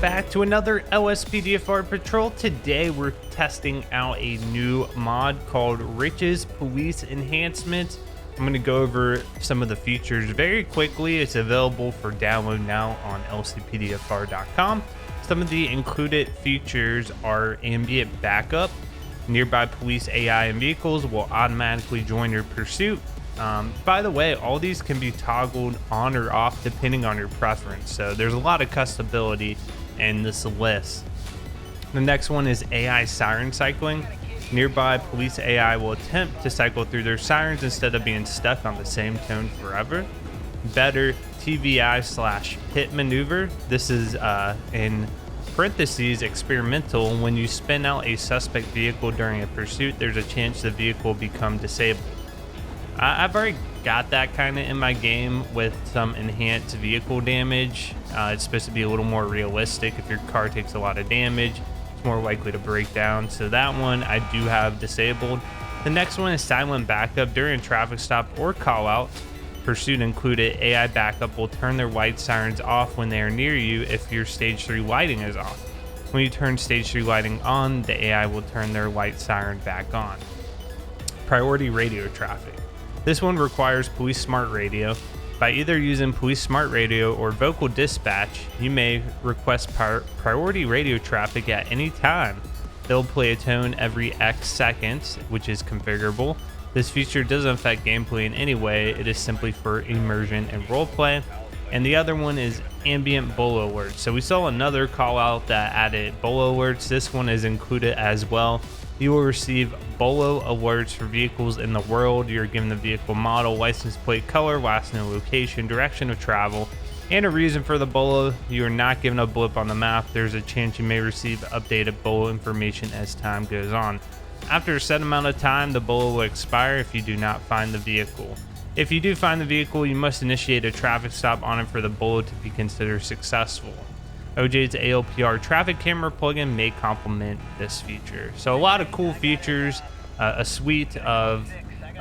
back to another LSPDFR patrol. Today we're testing out a new mod called Rich's Police Enhancements. I'm going to go over some of the features very quickly. It's available for download now on LSPDFR.com. Some of the included features are ambient backup. Nearby police AI and vehicles will automatically join your pursuit. By the way, all these can be toggled on or off depending on your preference. So there's a lot of customability in this list. The next one is AI siren cycling. Nearby police AI will attempt to cycle through their sirens instead of being stuck on the same tone forever. Better TVI/pit maneuver. This is in parentheses experimental. When you spin out a suspect vehicle during a pursuit, there's a chance the vehicle will become disabled. I've already got that kind of in my game with some enhanced vehicle damage. It's supposed to be a little more realistic. If your car takes a lot of damage, it's more likely to break down. So that one I do have disabled. The next one is silent backup. During a traffic stop or call out, pursuit included, AI backup will turn their white sirens off when they are near you if your stage 3 lighting is off. When you turn stage 3 lighting on, the AI will turn their white siren back on. Priority radio traffic. This one requires Police Smart Radio. By either using Police Smart Radio or vocal dispatch, you may request priority radio traffic at any time. They'll play a tone every X seconds, which is configurable. This feature doesn't affect gameplay in any way. It is simply for immersion and roleplay. And the other one is ambient bolo alerts. So we saw another call out that added bolo alerts. This one is included as well. You will receive bolo alerts for vehicles in the world. You're given the vehicle model, license plate color, last known location, direction of travel, and a reason for the bolo. You are not given a blip on the map. There's a chance you may receive updated bolo information as time goes on. After a set amount of time, the bolo will expire if you do not find the vehicle. If you do find the vehicle, you must initiate a traffic stop on it for the bolo to be considered successful. OJ's ALPR traffic camera plugin may complement this feature. So a lot of cool features, a suite of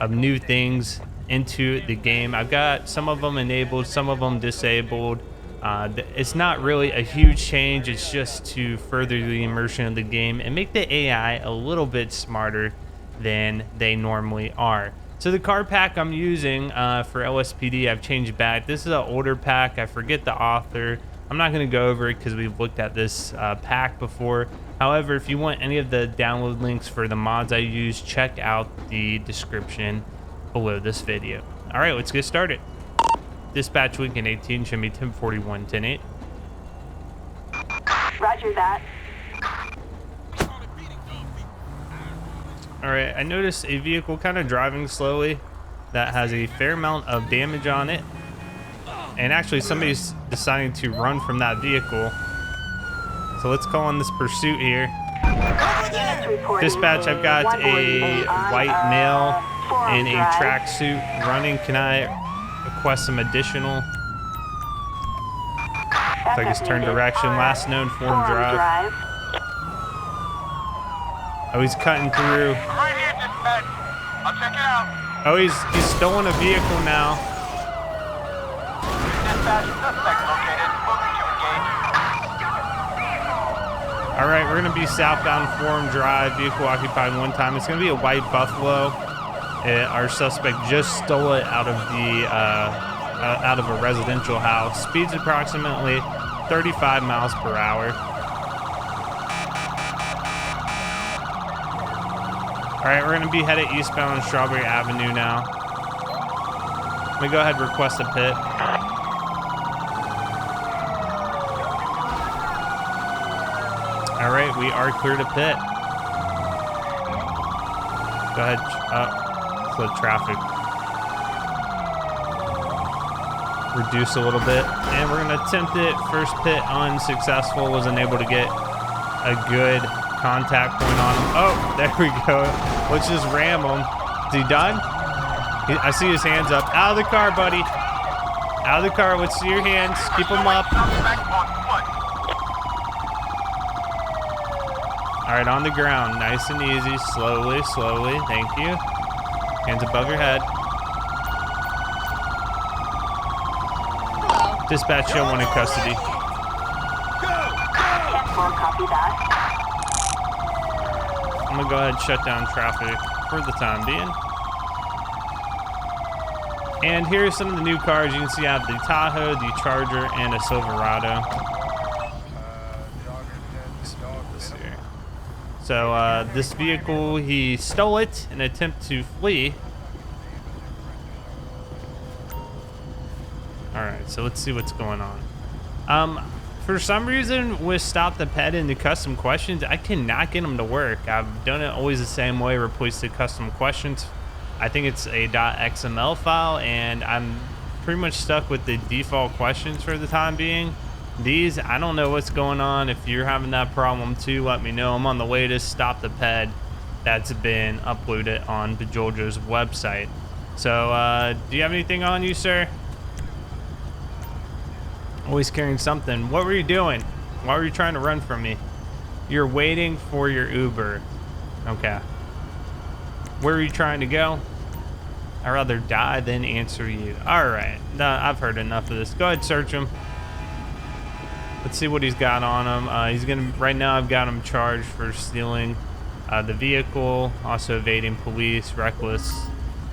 new things into the game. I've got some of them enabled, some of them disabled. It's not really a huge change. It's just to further the immersion of the game and make the AI a little bit smarter than they normally are. So the car pack I'm using for LSPD, I've changed back. This is an older pack. I forget the author. I'm not going to go over it because we've looked at this pack before. However, if you want any of the download links for the mods I use, check out the description below this video. All right, let's get started. Dispatch Lincoln 18, show me 1041, 108. Roger that. All right, I noticed a vehicle kind of driving slowly that has a fair amount of damage on it. And actually somebody's deciding to run from that vehicle. So let's call on this pursuit here. Dispatch, I've got a white male in a tracksuit running. Can I request some additional? Looks like he's turned direction. Last known Forum Drive. Oh, he's cutting through. Right here, dispatch. I'll check it out. Oh, he's stolen a vehicle now. Dispatch, suspect located. Moving to engage. All right, we're gonna be southbound Forum Drive. Vehicle occupied one time. It's gonna be a white Buffalo. Our suspect just stole it out of the out of a residential house. Speeds approximately 35 miles per hour. All right, we're gonna be headed eastbound on Strawberry Avenue now. Let me go ahead and request a pit. All right, we are clear to pit. Go ahead, flood traffic. Reduce a little bit, and we're gonna attempt it. First pit unsuccessful, wasn't able to get a good contact point on him. Oh, there we go. Let's just ram him. Is he done? I see his hands up. Out of the car, buddy. Out of the car, let's see your hands. Keep them up. All right, on the ground, nice and easy, slowly, slowly, thank you. Hands above your head. Dispatch, show one in custody. 10-4, copy that. I'm gonna go ahead and shut down traffic for the time being. And here's some of the new cars. You can see I have the Tahoe, the Charger, and a Silverado. So this vehicle, he stole it in an attempt to flee. All right, so let's see what's going on. For some reason, with Stop the Pet and the custom questions, I cannot get them to work. I've done it always the same way, replace the custom questions. I think it's a .xml file, and I'm pretty much stuck with the default questions for the time being. These, I don't know what's going on. If you're having that problem too, let me know. I'm on the latest Stop the Ped that's been uploaded on Bajoljo's website. So, do you have anything on you, sir? Always carrying something. What were you doing? Why were you trying to run from me? You're waiting for your Uber. Okay. Where are you trying to go? I'd rather die than answer you. All right. I've heard enough of this. Go ahead, search him. Let's see what he's got on him. He's gonna. Right now, I've got him charged for stealing the vehicle, also evading police, reckless.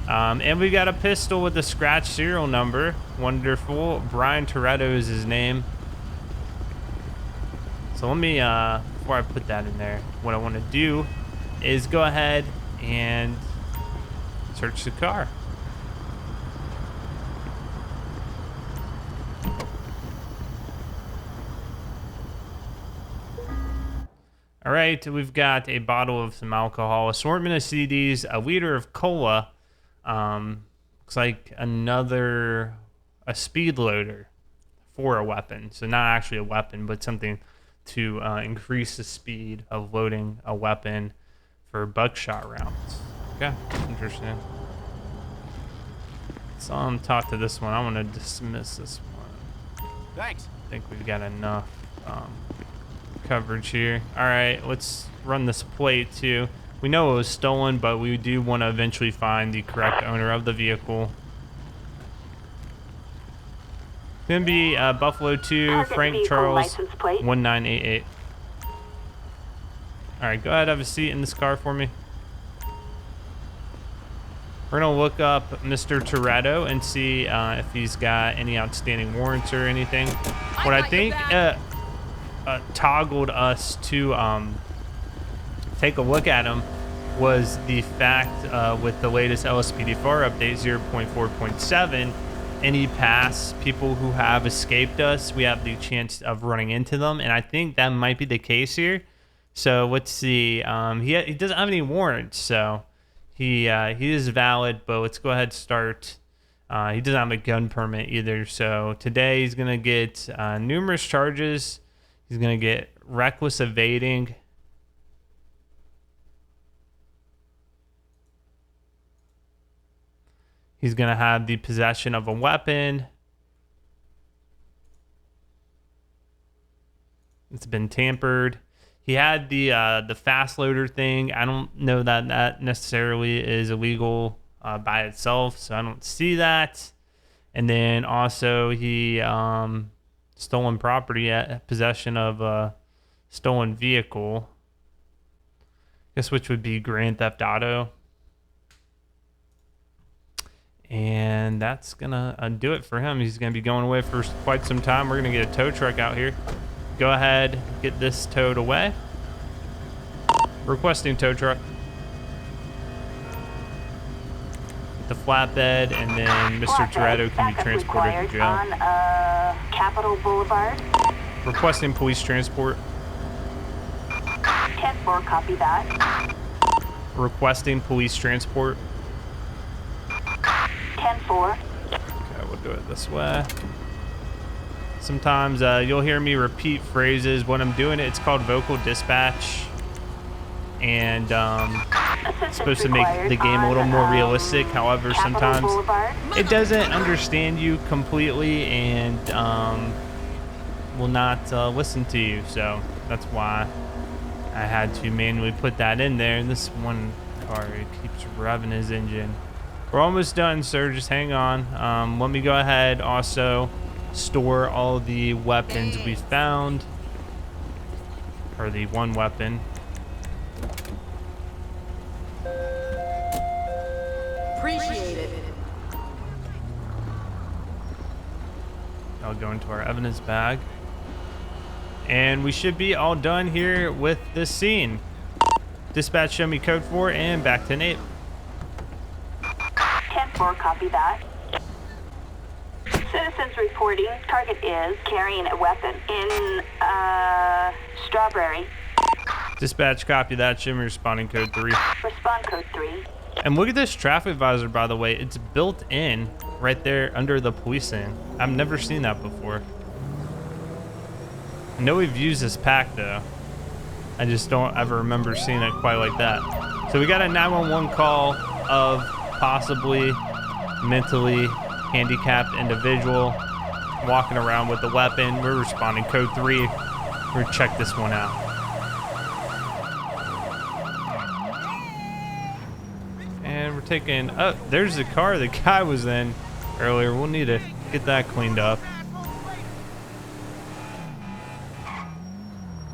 And we got a pistol with a scratch serial number. Wonderful. Brian Toretto is his name. So let me, before I put that in there, what I want to do is go ahead and search the car. All right, we've got a bottle of some alcohol, assortment of CDs, a liter of cola. Looks like a speed loader for a weapon. So not actually a weapon, but something to increase the speed of loading a weapon for buckshot rounds. Okay, interesting. So talk to this one. I want to dismiss this one. Thanks. I think we've got enough coverage here. All right, let's run this plate too. We know it was stolen, but we do want to eventually find the correct owner of the vehicle. It's gonna be Buffalo 2, Frank Charles 1988. All right, go ahead, have a seat in this car for me. We're gonna look up Mr. Toretto and see if he's got any outstanding warrants or anything. What I think toggled us to take a look at him was the fact with the latest LSPDFR update 0.4.7, any past people who have escaped us, we have the chance of running into them, and I think that might be the case here. So let's see. He doesn't have any warrants, so he is valid. But let's go ahead and start. He doesn't have a gun permit either. So today he's gonna get numerous charges. He's gonna get reckless evading. He's gonna have the possession of a weapon. It's been tampered. He had the fast loader thing. I don't know that that necessarily is illegal by itself, so I don't see that. And then also he stolen property, possession of a stolen vehicle. I guess which would be Grand Theft Auto. And that's gonna do it for him. He's gonna be going away for quite some time. We're gonna get a tow truck out here. Go ahead, get this towed away. Requesting tow truck. The flatbed, and then Mr. Toretto can be transported to jail. On Capitol Boulevard. Requesting police transport. 10-4, copy that. Requesting police transport. 10-4. Okay, we'll do it this way. Sometimes you'll hear me repeat phrases when I'm doing it. It's called vocal dispatch. And it's supposed to make the game a little more realistic. However, sometimes it doesn't understand you completely and will not listen to you. So that's why I had to manually put that in there. And this one car, it keeps revving his engine. We're almost done, sir. Just hang on. Let me go ahead also store all the weapons we found. or the one weapon. Appreciate it. I'll go into our evidence bag. And we should be all done here with this scene. Dispatch, show me code 4 and back to Nate. 10-4, copy that. Citizens reporting target is carrying a weapon in, Strawberry. Dispatch, copy that. Show me responding code 3. Respond code 3. And look at this traffic visor, by the way. It's built in right there under the policing. I've never seen that before. I know we've used this pack, though. I just don't ever remember seeing it quite like that. So we got a 911 call of possibly mentally handicapped individual walking around with a weapon. We're responding code 3. We're gonna check this one out. And we're taking, oh, there's the car the guy was in earlier. We'll need to get that cleaned up.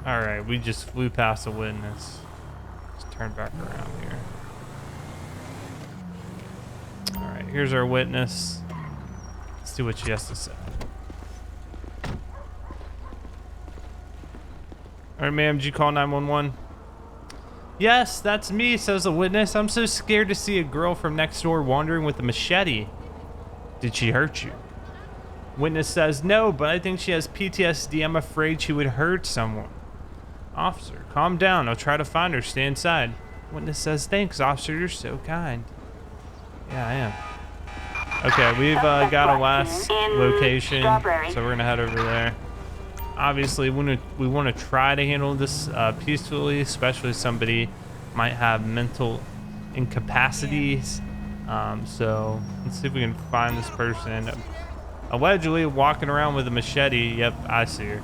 All right, we just flew past a witness. Let's turn back around here. All right, here's our witness. Let's see what she has to say. All right, ma'am, did you call 911? Yes, that's me, says the witness. I'm so scared to see a girl from next door wandering with a machete. Did she hurt you? Witness says, no, but I think she has PTSD. I'm afraid she would hurt someone. Officer, calm down. I'll try to find her. Stay inside. Witness says, thanks, officer. You're so kind. Yeah, I am. Okay, we've got a last location, so we're going to head over there. Obviously, we want to try to handle this peacefully, especially somebody might have mental incapacities. So let's see if we can find this person. Allegedly walking around with a machete. Yep, I see her.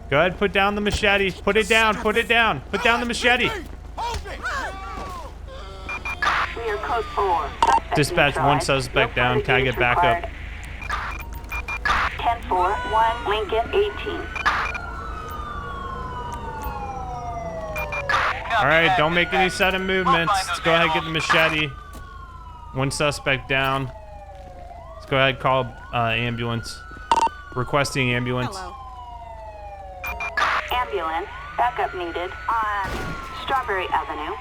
Go ahead, put down the machete. Put it down, put it down. Put down the machete. We are code 4. Suspect Dispatch, one neutralized. suspect No down. further Can I use get back up? required. 10-4, 1 Lincoln 18. All right, don't make any sudden movements. Let's go ahead and get the machete. One suspect down. Let's go ahead and call ambulance. Requesting ambulance. Hello. Ambulance, backup needed on Strawberry Avenue.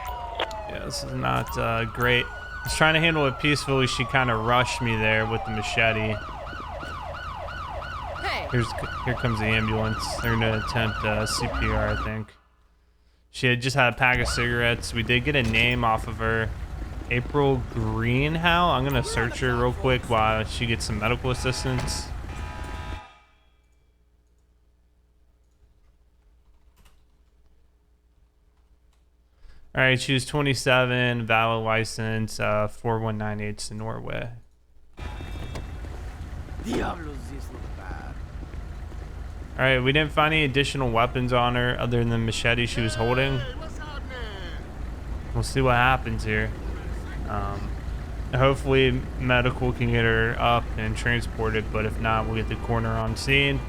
Yeah, this is not great. I was trying to handle it peacefully. She kind of rushed me there with the machete. Hey. Here comes the ambulance. They're gonna attempt CPR, I think. She had just had a pack of cigarettes. We did get a name off of her. April Greenhow. I'm gonna search her real quick while she gets some medical assistance. All right, she was 27, valid license, 4198 to Norway. All right, we didn't find any additional weapons on her other than the machete she was holding. We'll see what happens here. Hopefully medical can get her up and transported, but if not, we'll get the coroner on scene.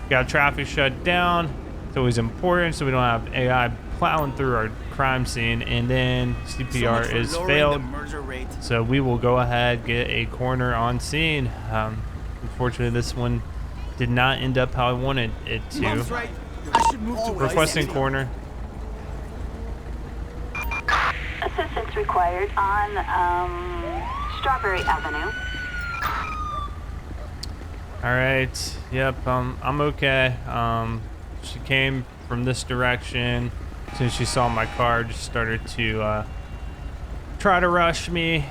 Got traffic shut down. It's always important so we don't have AI plowing through our crime scene, and then CPR is failed. So we will go ahead, get a coroner on scene. Unfortunately, this one did not end up how I wanted it to. Requesting coroner. Assistance required on Strawberry Avenue. All right. Yep. I'm okay. She came from this direction. As soon as she saw my car, just started to try to rush me,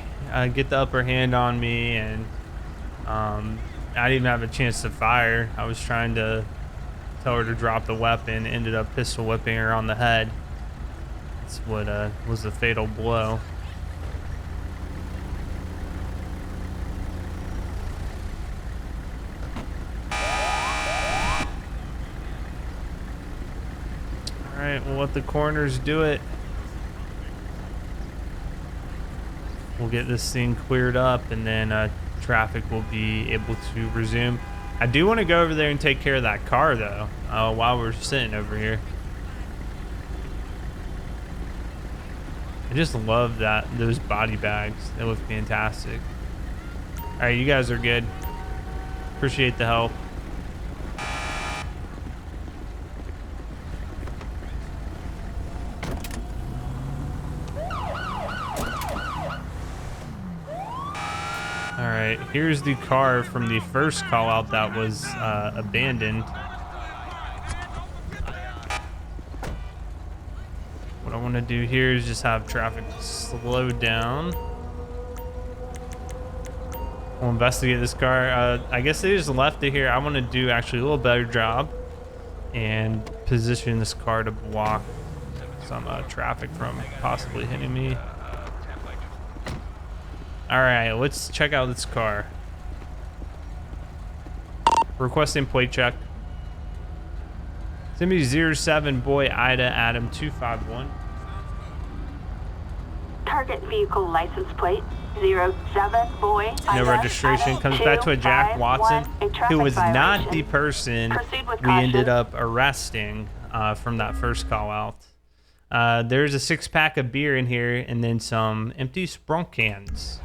get the upper hand on me, and I didn't even have a chance to fire. I was trying to tell her to drop the weapon, ended up pistol whipping her on the head. That's what was the fatal blow. All right, we'll let the coroners do it. We'll get this thing cleared up and then traffic will be able to resume. I do want to go over there and take care of that car though, while we're sitting over here. I just love those body bags. They look fantastic. All right, you guys are good. Appreciate the help. All right, here's the car from the first call out that was abandoned. What I want to do here is just have traffic slow down. We'll investigate this car. I guess they just left it here. I want to do actually a little better job and position this car to block some traffic from possibly hitting me. All right, let's check out this car. Requesting plate check. Send me 07 Boy Ida Adam 251. Target vehicle license plate 07 Boy Ida. No registration. Adam Comes back to a Jack 251, Watson, a traffic who was not violation. the person Proceed with we ended caution. up arresting from that first call out. There's a 6-pack of beer in here and then some empty Sprunk cans.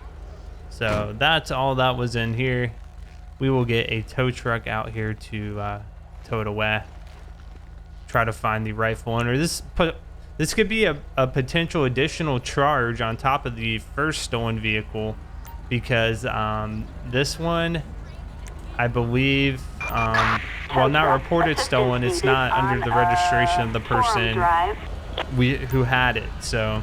So that's all that was in here. We will get a tow truck out here to tow it away. Try to find the rightful owner. This could be a potential additional charge on top of the first stolen vehicle, because this one, I believe, well, not reported stolen. It's not under the registration of the person who had it. So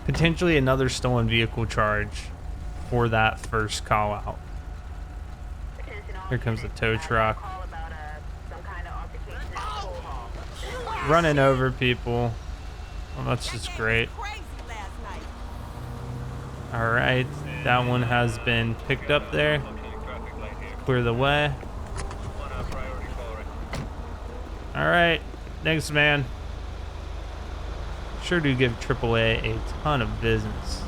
potentially another stolen vehicle charge for that first call out. Here comes the tow truck. Running over people. Well, that's just great. All right, that one has been picked up there. Clear the way. All right, thanks, man. Sure do give AAA a ton of business.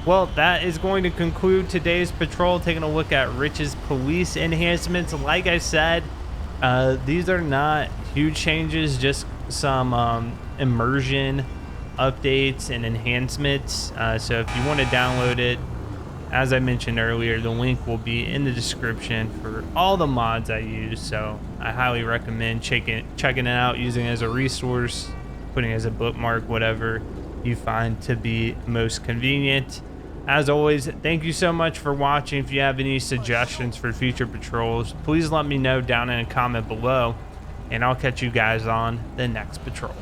Well, that is going to conclude today's patrol, taking a look at Rich's police enhancements. Like I said, these are not huge changes, just some immersion updates and enhancements. So if you want to download it, as I mentioned earlier, the link will be in the description for all the mods I use. So I highly recommend checking it out, using it as a resource, putting it as a bookmark, whatever you find to be most convenient. As always, thank you so much for watching. If you have any suggestions for future patrols, please let me know down in a comment below, and I'll catch you guys on the next patrol.